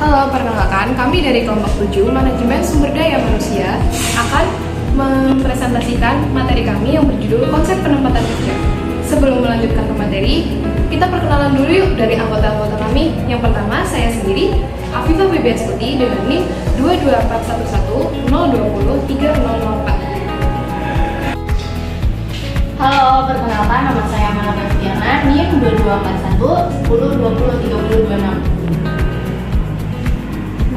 Halo, perkenalkan kami dari kelompok 7 Manajemen Sumber Daya Manusia akan mempresentasikan materi kami yang berjudul Konsep Penempatan Kerja. Sebelum melanjutkan ke materi, kita perkenalan dulu yuk dari anggota-anggota kami. Yang pertama, saya sendiri, Afifah Bibi Astuti dengan NIM 22411020304. Halo, perkenalkan nama saya Mala Bastiana, NIM 2241 10 20 30 26.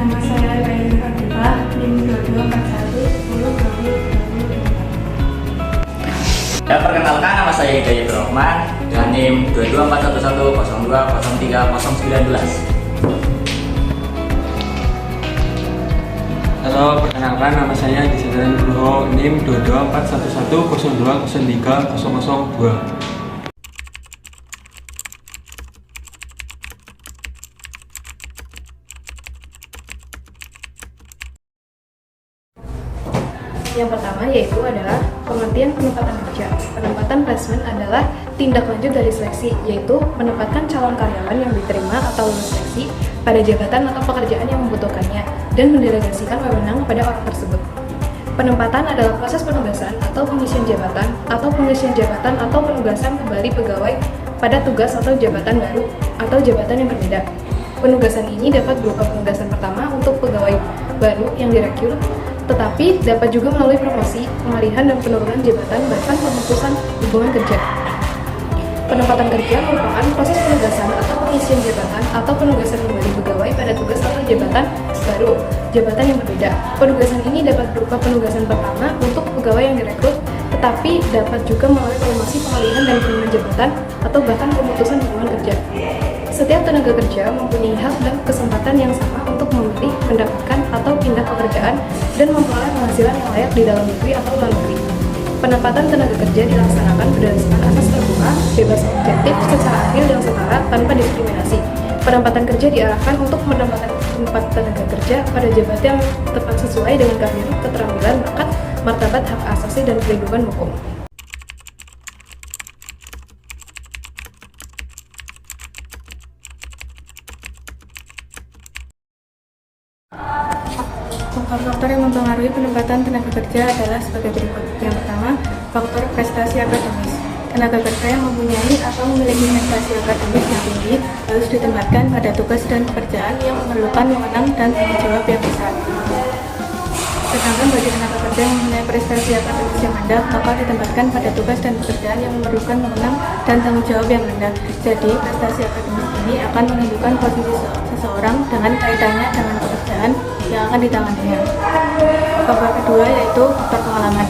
Nama saya Raini Fatimah, NIM 2241 10 20 30. Ya, perkenalkan nama saya Hidayat Rahman dengan NIM 2241102030919. Halo, perkenalkan nama saya Disadaran Nugroho, NIM 2241102030002. Yang pertama yaitu adalah pengertian penempatan kerja. Penempatan placement adalah tindak lanjut dari seleksi, yaitu menempatkan calon karyawan yang diterima atau lulus seleksi pada jabatan atau pekerjaan yang membutuhkannya dan mendelegasikan wewenang pada orang tersebut. Penempatan adalah proses penugasan atau pengisian jabatan atau penugasan kembali pegawai pada tugas atau jabatan baru atau jabatan yang berbeda. Penugasan ini dapat berupa penugasan pertama untuk pegawai baru yang direkrut, tetapi dapat juga melalui promosi, pengalihan dan penurunan jabatan, bahkan pemutusan hubungan kerja. Penempatan kerja merupakan proses penugasan atau pengisian jabatan atau penugasan kembali pegawai pada tugas atau jabatan baru, jabatan yang berbeda. Penugasan ini dapat berupa penugasan pertama untuk pegawai yang direkrut, tetapi dapat juga melalui promosi, pengalihan dan penurunan jabatan atau bahkan pemutusan hubungan kerja. Setiap tenaga kerja mempunyai hak dan kesempatan yang sama untuk memilih, mendapatkan, atau pindah pekerjaan dan memperoleh penghasilan yang layak di dalam negeri atau luar negeri. Penempatan tenaga kerja dilaksanakan berdasarkan asas terbuka, bebas objektif, secara adil dan setara tanpa diskriminasi. Penempatan kerja diarahkan untuk menempatkan tempat tenaga kerja pada jabatan yang tepat sesuai dengan karir, keterampilan, bakat, martabat, hak asasi, dan perlindungan hukum. Faktor-faktor yang mempengaruhi penempatan tenaga kerja adalah sebagai berikut. Yang pertama, faktor prestasi akademis. Tenaga kerja yang mempunyai atau memiliki prestasi akademis yang tinggi harus ditempatkan pada tugas dan pekerjaan yang memerlukan wewenang dan tanggung jawab yang besar. Sedangkan bagi tenaga kerja yang mempunyai prestasi akademis yang rendah, maka ditempatkan pada tugas dan pekerjaan yang memerlukan wewenang dan tanggung jawab yang rendah. Jadi, prestasi akademis ini akan menentukan posisi seseorang dengan kaitannya dengan pekerjaan yang akan ditanganinya. Faktor kedua yaitu faktor pengalaman.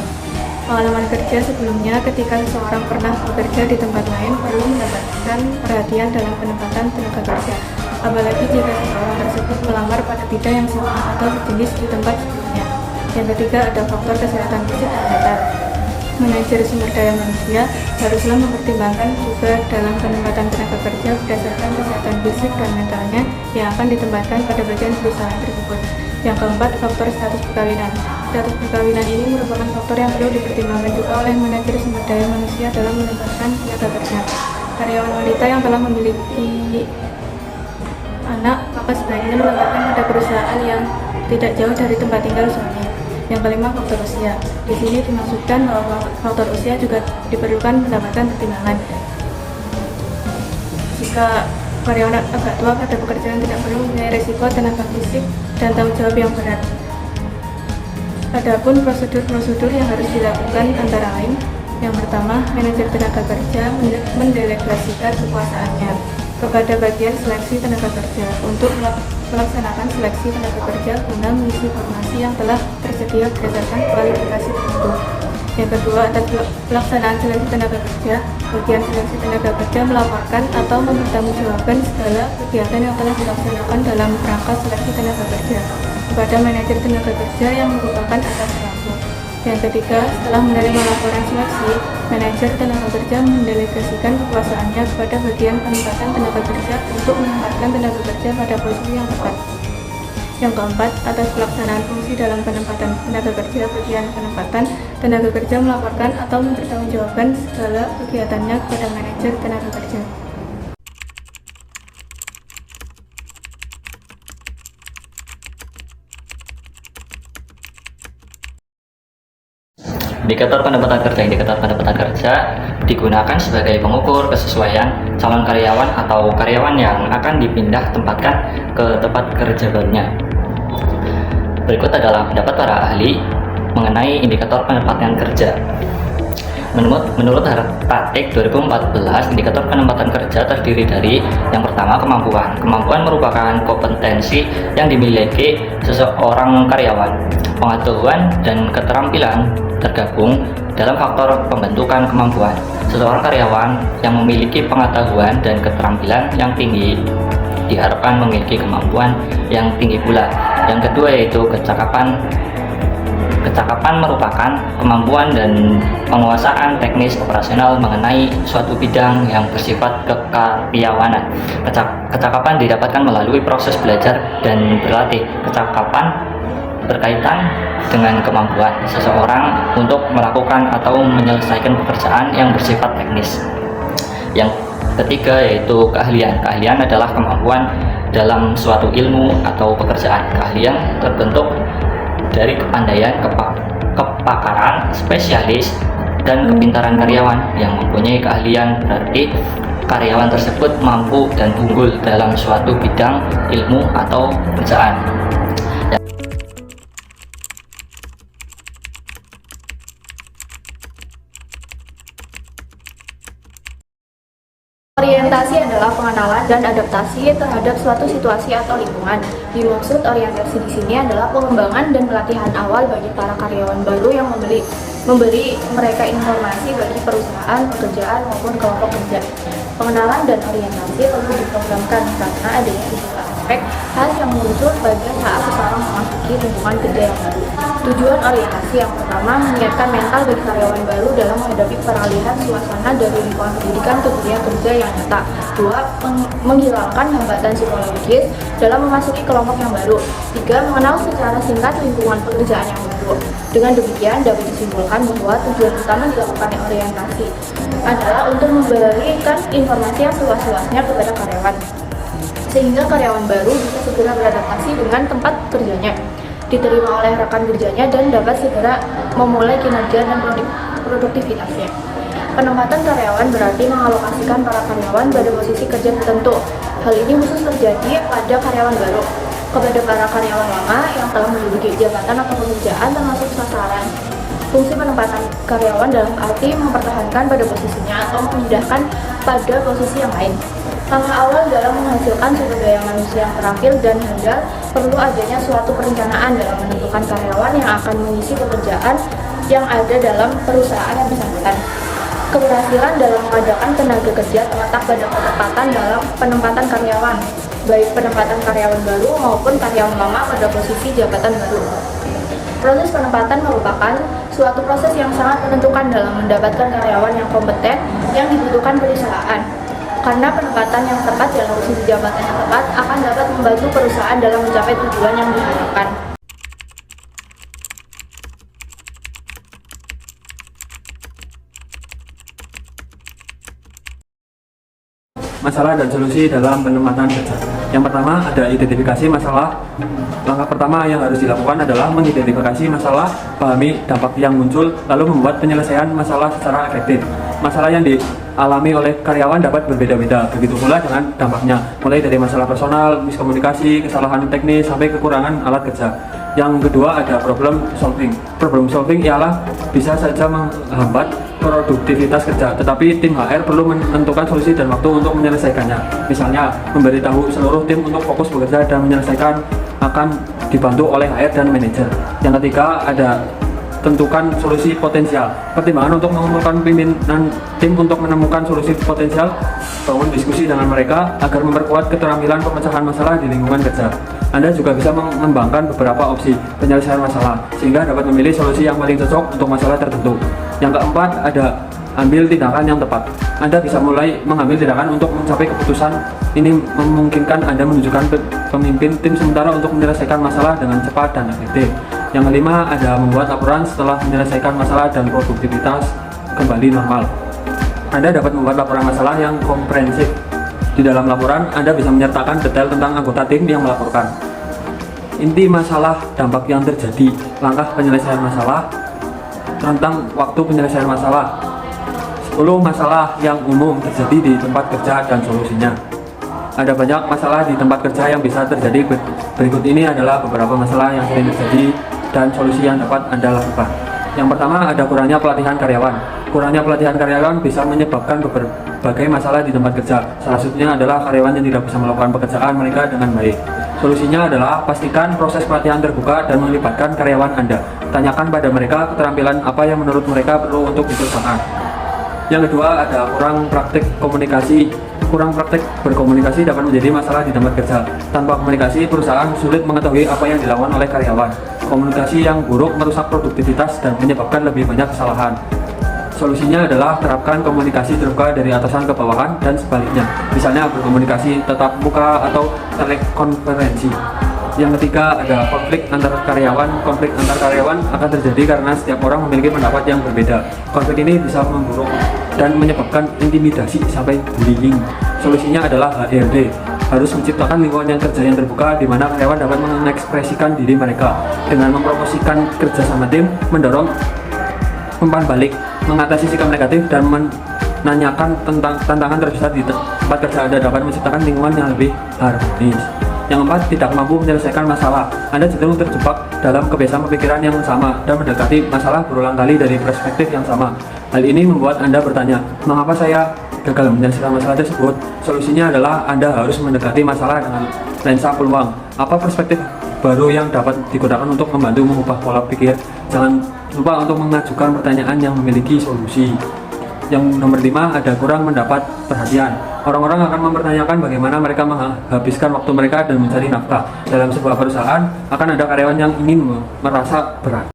Pengalaman kerja sebelumnya ketika seseorang pernah bekerja di tempat lain perlu mendapatkan perhatian dalam penempatan tenaga kerja, apalagi jika seseorang tersebut melamar pada bidang yang sama atau sejenis di tempat sebelumnya. Yang ketiga ada faktor kesehatan fisik dan mental. Manajer sumber daya manusia haruslah mempertimbangkan juga dalam penempatan tenaga kerja berdasarkan kesehatan fisik dan mentalnya yang akan ditempatkan pada bagian perusahaan tersebut. Yang keempat, faktor status perkawinan. Status perkawinan ini merupakan faktor yang perlu dipertimbangkan juga oleh manajer sumber daya manusia dalam menempatkan tenaga kerja. Karyawan wanita yang telah memiliki anak, maka sebaiknya menempatkan pada perusahaan yang tidak jauh dari tempat tinggal suami. Yang kelima, faktor usia. Di sini dimaksudkan bahwa faktor usia juga diperlukan mendapatkan pertimbangan. Jika karyawan agak tua pada pekerjaan tidak perlu mempunyai risiko tenaga fisik dan tanggung jawab yang berat. Adapun prosedur-prosedur yang harus dilakukan antara lain, yang pertama, manajer tenaga kerja mendelegasikan kekuasaannya kepada bagian seleksi tenaga kerja untuk melaksanakan seleksi tenaga kerja guna mengisi formasi yang telah tersedia berdasarkan kualifikasi tertentu. Yang kedua, atas pelaksanaan seleksi tenaga kerja, bagian seleksi tenaga kerja melaporkan atau mempertanggungjawabkan segala kegiatan yang telah dilaksanakan dalam rangka seleksi tenaga kerja kepada manajer tenaga kerja yang merupakan atas pelaku. Yang ketiga, setelah menerima laporan seleksi, manajer tenaga kerja mendelegasikan kekuasaannya kepada bagian penempatan tenaga kerja untuk menempatkan tenaga kerja pada posisi yang tepat. Yang keempat, atas pelaksanaan fungsi dalam penempatan tenaga kerja, bagian penempatan tenaga kerja melaporkan atau mempertanggungjawabkan segala kegiatannya kepada manajer tenaga kerja. Indikator pendapatan kerja digunakan sebagai pengukur kesesuaian calon karyawan atau karyawan yang akan dipindah tempatkan ke tempat kerja barunya. Berikut adalah pendapat para ahli mengenai indikator penempatan kerja. Menurut Hartatik 2014, indikator penempatan kerja terdiri dari yang pertama kemampuan. Kemampuan merupakan kompetensi yang dimiliki seseorang karyawan. Pengetahuan dan keterampilan tergabung dalam faktor pembentukan kemampuan. Seseorang karyawan yang memiliki pengetahuan dan keterampilan yang tinggi diharapkan memiliki kemampuan yang tinggi pula. Yang kedua yaitu kecakapan. Kecakapan merupakan kemampuan dan penguasaan teknis operasional mengenai suatu bidang yang bersifat kekaryawanan. Kecakapan didapatkan melalui proses belajar dan berlatih. Kecakapan berkaitan dengan kemampuan seseorang untuk melakukan atau menyelesaikan pekerjaan yang bersifat teknis. Yang ketiga yaitu keahlian. Keahlian adalah kemampuan dalam suatu ilmu atau pekerjaan. Keahlian terbentuk dari kepandaian, kepakaran, spesialis, dan kepintaran karyawan. Yang mempunyai keahlian berarti karyawan tersebut mampu dan unggul dalam suatu bidang ilmu atau pekerjaan. Orientasi adalah pengenalan dan adaptasi terhadap suatu situasi atau lingkungan. Dimaksud orientasi di sini adalah pengembangan dan pelatihan awal bagi para karyawan baru yang memberi mereka informasi bagi perusahaan, pekerjaan maupun kelompok kerja. Pengenalan dan orientasi perlu diprogramkan karena adanya sejumlah aspek khas yang muncul pada saat seseorang memasuki lingkungan kerja yang baru. Tujuan orientasi yang pertama menyiapkan mental bagi karyawan baru dalam menghadapi peralihan suasana dari lingkungan pendidikan ke dunia kerja yang nyata. Dua, menghilangkan hambatan psikologis dalam memasuki kelompok yang baru. Tiga, mengenal secara singkat lingkungan pekerjaan yang baru. Dengan demikian dapat disimpulkan bahwa tujuan utama dilakukannya orientasi adalah untuk memberikan informasi yang seluas-luasnya kepada karyawan, sehingga karyawan baru bisa segera beradaptasi dengan tempat kerjanya, diterima oleh rekan kerjanya, dan dapat segera memulai kinerja dan produktivitasnya. Penempatan karyawan berarti mengalokasikan para karyawan pada posisi kerja tertentu. Hal ini khusus terjadi pada karyawan baru. Kepada para karyawan lama yang telah menduduki jabatan atau pekerjaan termasuk sasaran. Fungsi penempatan karyawan dalam arti mempertahankan pada posisinya atau memindahkan pada posisi yang lain. Langkah awal dalam menghasilkan sumber daya manusia yang terampil dan handal perlu adanya suatu perencanaan dalam menentukan karyawan yang akan mengisi pekerjaan yang ada dalam perusahaan yang bersangkutan. Keberhasilan dalam mengadakan tenaga kerja terletak pada penempatan dalam penempatan karyawan, baik penempatan karyawan baru maupun karyawan lama pada posisi jabatan baru. Proses penempatan merupakan suatu proses yang sangat menentukan dalam mendapatkan karyawan yang kompeten yang dibutuhkan perusahaan. Karena penempatan yang tepat dalam posisi jabatan yang tepat akan dapat membantu perusahaan dalam mencapai tujuan yang diharapkan. Masalah dan solusi dalam penempatan kerja. Yang pertama ada identifikasi masalah. Langkah pertama yang harus dilakukan adalah mengidentifikasi masalah, pahami dampak yang muncul, lalu membuat penyelesaian masalah secara efektif. Masalah yang dialami oleh karyawan dapat berbeda-beda, begitu pula dengan dampaknya, mulai dari masalah personal, miskomunikasi, kesalahan teknis, sampai kekurangan alat kerja. Yang kedua ada problem solving. Problem solving ialah bisa saja menghambat produktivitas kerja, tetapi tim HR perlu menentukan solusi dan waktu untuk menyelesaikannya. Misalnya, memberitahu seluruh tim untuk fokus bekerja dan menyelesaikan akan dibantu oleh HR dan manajer. Yang ketiga ada tentukan solusi potensial. Pertimbangan untuk mengumpulkan pimpinan tim untuk menemukan solusi potensial, bangun diskusi dengan mereka agar memperkuat keterampilan pemecahan masalah di lingkungan kerja. Anda juga bisa mengembangkan beberapa opsi penyelesaian masalah sehingga dapat memilih solusi yang paling cocok untuk masalah tertentu. Yang keempat ada ambil tindakan yang tepat. Anda bisa mulai mengambil tindakan untuk mencapai keputusan. Ini memungkinkan Anda menunjukkan pemimpin tim sementara untuk menyelesaikan masalah dengan cepat dan efektif. Yang kelima ada membuat laporan setelah menyelesaikan masalah dan produktivitas kembali normal. Anda dapat membuat laporan masalah yang komprehensif. Di dalam laporan, Anda bisa menyertakan detail tentang anggota tim yang melaporkan, inti masalah, dampak yang terjadi, langkah penyelesaian masalah, rentang waktu penyelesaian masalah. 10 masalah yang umum terjadi di tempat kerja dan solusinya. Ada banyak masalah di tempat kerja yang bisa terjadi. Berikut ini adalah beberapa masalah yang sering terjadi dan solusi yang dapat Anda lakukan. Yang pertama, ada kurangnya pelatihan karyawan. Kurangnya pelatihan karyawan bisa menyebabkan berbagai masalah di tempat kerja. Salah satunya adalah karyawan yang tidak bisa melakukan pekerjaan mereka dengan baik. Solusinya adalah pastikan proses pelatihan terbuka dan melibatkan karyawan Anda. Tanyakan pada mereka keterampilan apa yang menurut mereka perlu untuk di perusahaan. Yang kedua, ada kurang praktik komunikasi. Kurang praktik berkomunikasi dapat menjadi masalah di tempat kerja. Tanpa komunikasi, perusahaan sulit mengetahui apa yang dilakukan oleh karyawan. Komunikasi yang buruk merusak produktivitas dan menyebabkan lebih banyak kesalahan. Solusinya adalah terapkan komunikasi terbuka dari atasan ke bawahan dan sebaliknya. Misalnya berkomunikasi tatap muka atau telekonferensi. Yang ketiga, ada konflik antar karyawan. Konflik antar karyawan akan terjadi karena setiap orang memiliki pendapat yang berbeda. Konflik ini bisa memburuk dan menyebabkan intimidasi sampai bullying. Solusinya adalah HRD. Harus menciptakan lingkungan yang kerja yang terbuka di mana karyawan dapat mengekspresikan diri mereka dengan mempromosikan kerja sama tim, mendorong umpan balik, mengatasi sikap negatif, dan menanyakan tentang tantangan terbesar di tempat kerja Anda dapat menciptakan lingkungan yang lebih harmonis. Yang keempat, tidak mampu menyelesaikan masalah. Anda cenderung terjebak dalam kebiasaan pemikiran yang sama dan mendekati masalah berulang kali dari perspektif yang sama. Hal ini membuat Anda bertanya, mengapa saya gagal menyelesaikan masalah tersebut? Solusinya adalah Anda harus mendekati masalah dengan lensa peluang. Apa perspektif baru yang dapat digunakan untuk membantu mengubah pola pikir? Jangan lupa untuk mengajukan pertanyaan yang memiliki solusi. Yang nomor 5, ada kurang mendapat perhatian. Orang-orang akan mempertanyakan bagaimana mereka menghabiskan waktu mereka dan mencari nafkah. Dalam sebuah perusahaan, akan ada karyawan yang ingin merasa berat.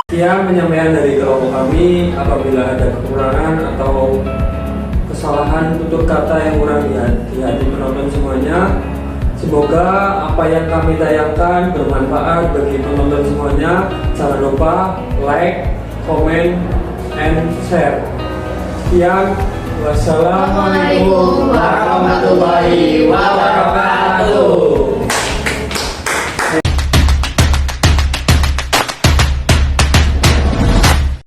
Sekian penyampaian dari kelompok kami. Apabila ada kekurangan atau kesalahan tutur kata yang kurang di hati penonton semuanya, semoga apa yang kami tayangkan bermanfaat bagi penonton semuanya. Jangan lupa like, comment, and share. Sekian, wassalamualaikum warahmatullahi wabarakatuh.